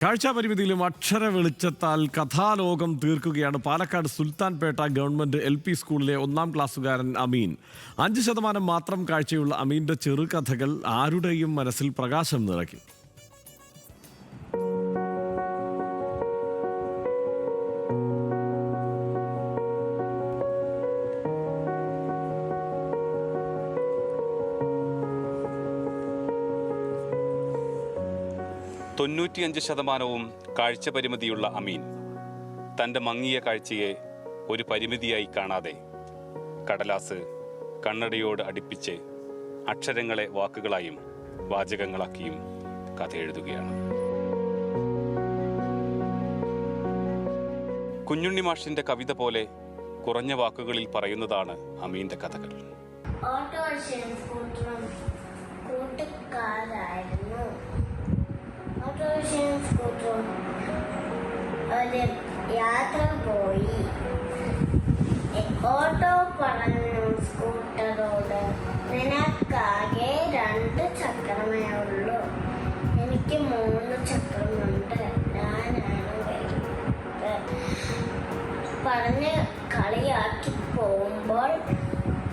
കാഴ്ചാപരിമിതിയിലും അക്ഷര വെളിച്ചത്താൽ കഥാലോകം തീർക്കുകയാണ് Palakkad Sultanpet government LP സ്കൂളിലെ 1-ാം ക്ലാസ്സുകാരൻ അമീൻ. 5% മാത്രം കാഴ്ചയുള്ള അമീന്റെ ചെറുകഥകൾ ആരുടെയും മനസ്സിൽ പ്രകാശം നിറയ്ക്കും. തൊണ്ണൂറ്റിയഞ്ച്% കാഴ്ച പരിമിതിയുള്ള അമീൻ തൻ്റെ മങ്ങിയ കാഴ്ചയെ ഒരു പരിമിതിയായി കാണാതെ കടലാസ് കണ്ണടയോട് അടുപ്പിച്ച് അക്ഷരങ്ങളെ വാക്കുകളായും വാചകങ്ങളാക്കിയും കഥ എഴുതുകയാണ്. കുഞ്ഞുണ്ണി മാഷിന്റെ കവിത പോലെ കുറഞ്ഞ വാക്കുകളിൽ പറയുന്നതാണ് അമീന്റെ കഥകൾ. ഒരു യാത്ര പോയി. ഓട്ടോ പറഞ്ഞു സ്കൂട്ടറോട്, നിനക്കാകെ 2 ചക്രമേ ഉള്ളൂ, എനിക്ക് 3 ചക്രമുണ്ട്, ഞാനാണ് വരുന്നത് പറഞ്ഞ് കളിയാക്കി പോകുമ്പോൾ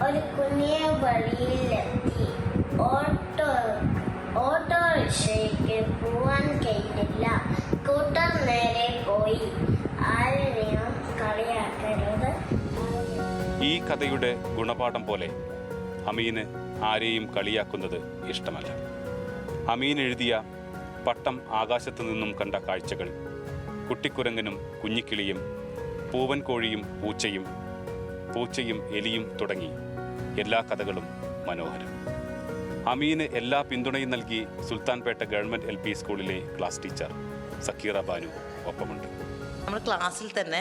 ഒരു കുഞ്ഞിയ വഴിയിലെത്തി. ഓട്ടോറിക്ഷയ്ക്ക് പോവാൻ കഴിഞ്ഞില്ല. സ്കൂട്ടർ നേരെ പോയി. ആരെയും കളിയാക്കരുത്. ഈ കഥയുടെ ഗുണപാഠം പോലെ അമീന് ആരെയും കളിയാക്കുന്നത് ഇഷ്ടമല്ല. അമീൻ എഴുതിയ പട്ടം ആകാശത്തു നിന്നും കണ്ട കാഴ്ചകൾ, കുട്ടിക്കുരങ്ങനും കുഞ്ഞിക്കിളിയും, പൂവൻ കോഴിയും പൂച്ചയും എലിയും തുടങ്ങി എല്ലാ കഥകളും മനോഹരം. അമീന് എല്ലാ പിന്തുണയും നൽകി സുൽത്താൻപേട്ട ഗവൺമെന്റ് LP സ്കൂളിലെ ക്ലാസ് ടീച്ചർ സക്കീറ ബാനു ഒപ്പമുണ്ട്. നമ്മൾ ക്ലാസ്സിൽ തന്നെ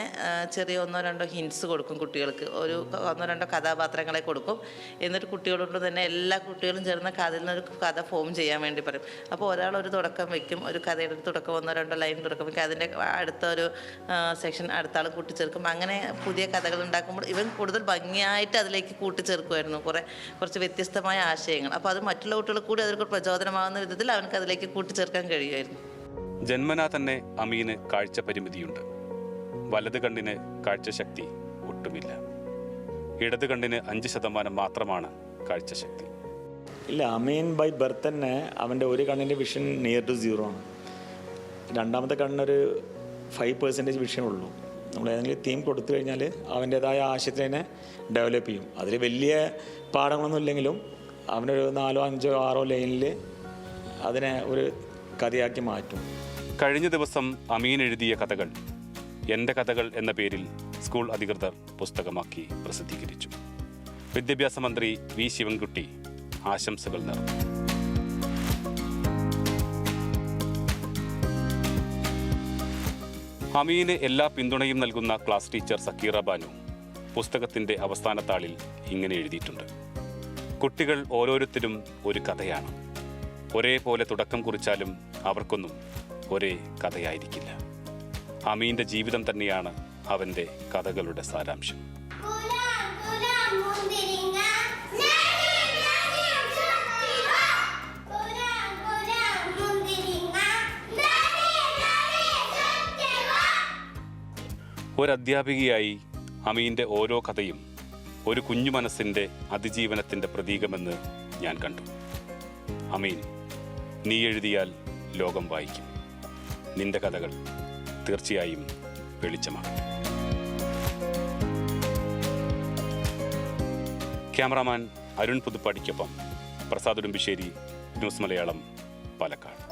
ചെറിയ 1-2 ഹിൻസ് കൊടുക്കും കുട്ടികൾക്ക്. ഒരു 1-2 കഥാപാത്രങ്ങളെ കൊടുക്കും. എന്നിട്ട് കുട്ടികളോട് തന്നെ എല്ലാ കുട്ടികളും ചേർന്ന് അതിൽ നിന്നൊരു കഥ ഫോം ചെയ്യാൻ വേണ്ടി പറയും. അപ്പോൾ ഒരാൾ ഒരു തുടക്കം വയ്ക്കും, ഒരു കഥയുടെ ഒരു തുടക്കം 1-2 ലൈൻ തുടക്കം വയ്ക്കും. അതിൻ്റെ അടുത്ത ഒരു സെക്ഷൻ അടുത്ത ആൾ കൂട്ടിച്ചേർക്കും. അങ്ങനെ പുതിയ കഥകൾ ഉണ്ടാക്കുമ്പോൾ ഇവൻ കൂടുതൽ ഭംഗിയായിട്ട് അതിലേക്ക് കൂട്ടിച്ചേർക്കുമായിരുന്നു കുറച്ച് വ്യത്യസ്തമായ ആശയങ്ങൾ. അപ്പോൾ അത് മറ്റുള്ള കുട്ടികൾക്ക് കൂടി അതൊരു പ്രചോദനമാകുന്ന വിധത്തിൽ അവനക്ക് അതിലേക്ക് കൂട്ടിച്ചേർക്കാൻ കഴിയുമായിരുന്നു. ജന്മനാ തന്നെ അമീന് കാഴ്ച പരിമിതിയുണ്ട്. വലത് കണ്ണിന് കാഴ്ചശക്തി ഒട്ടുമില്ല. ഇടത് കണ്ണിന് 5% മാത്രമാണ് കാഴ്ചശക്തി. ഇല്ല, അമീൻ ബൈ ബർത്ത് തന്നെ അവൻ്റെ ഒരു കണ്ണിൻ്റെ വിഷൻ നിയർ ടു 0 ആണ്. രണ്ടാമത്തെ കണ്ണൊരു 5% വിഷൻ ഉള്ളൂ. നമ്മൾ ഏതെങ്കിലും തീം കൊടുത്തു കഴിഞ്ഞാൽ അവൻ്റേതായ ആശയത്തിനെ ഡെവലപ്പ് ചെയ്യും. അതിൽ വലിയ പാഠങ്ങളൊന്നും ഇല്ലെങ്കിലും അവനൊരു 4, 5, 6 ലൈനിൽ അതിനെ ഒരു കഥയാക്കി മാറ്റും. കഴിഞ്ഞ ദിവസം അമീൻ എഴുതിയ കഥകൾ എൻ്റെ കഥകൾ എന്ന പേരിൽ സ്കൂൾ അധികൃതർ പുസ്തകമാക്കി പ്രസിദ്ധീകരിച്ചു. വിദ്യാഭ്യാസ മന്ത്രി V. ശിവൻകുട്ടി ആശംസകൾ നേർന്നു. അമീന് എല്ലാ പിന്തുണയും നൽകുന്ന ക്ലാസ് ടീച്ചർ സക്കീറ ബാനു പുസ്തകത്തിൻ്റെ അവസാന താളിൽ ഇങ്ങനെ എഴുതിയിട്ടുണ്ട്: കുട്ടികൾ ഓരോരുത്തരും ഒരു കഥയാണ്. ഒരേപോലെ തുടക്കം കുറിച്ചാലും അവർക്കൊന്നും ഒരേ കഥയായിരിക്കില്ല. അമീൻ്റെ ജീവിതം തന്നെയാണ് അവൻ്റെ കഥകളുടെ സാരാംശം. ഒരധ്യാപികയായി അമീൻ്റെ ഓരോ കഥയും ഒരു കുഞ്ഞു മനസ്സിൻ്റെ അതിജീവനത്തിൻ്റെ പ്രതീകമെന്ന് ഞാൻ കണ്ടു. അമീൻ, നീ എഴുതിയാൽ ലോകം വായിക്കും. നിന്റെ കഥകൾ തീർച്ചയായും വെളിച്ചമാണ്. ക്യാമറാമാൻ അരുൺ പുതുപ്പാടിക്കൊപ്പം പ്രസാദ് ഉടുമ്പിശ്ശേരി, ന്യൂസ് മലയാളം, പാലക്കാട്.